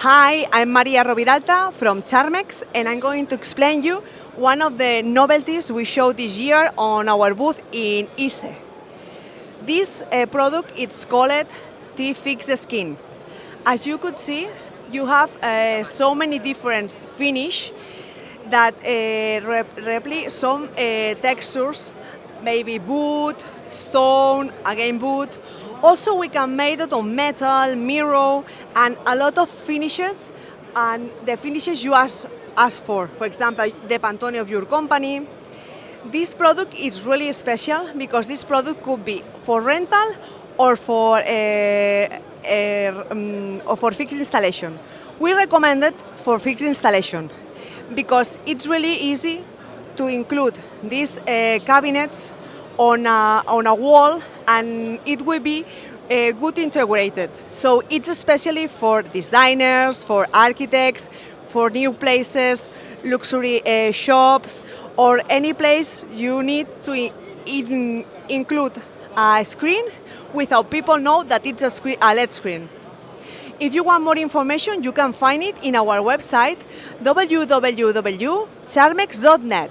Hi, I'm Maria Roviralta from Charmex, and I'm going to explain you one of the novelties we showed this year on our booth in ISE. This product is called T-Fix Skin. As you could see, you have so many different finish that replicate some textures, maybe wood, stone, again wood. Also, we can make it on metal, mirror, and a lot of finishes. And the finishes you ask for example, the Pantone of your company. This product is really special because this product could be for rental or for fixed installation. We recommend it for fixed installation because it's really easy to include these cabinets on a wall, and it will be good integrated. So it's especially for designers, for architects, for new places, luxury shops, or any place you need to include a screen without people know that it's a LED screen. If you want more information, you can find it in our website www.charmex.net.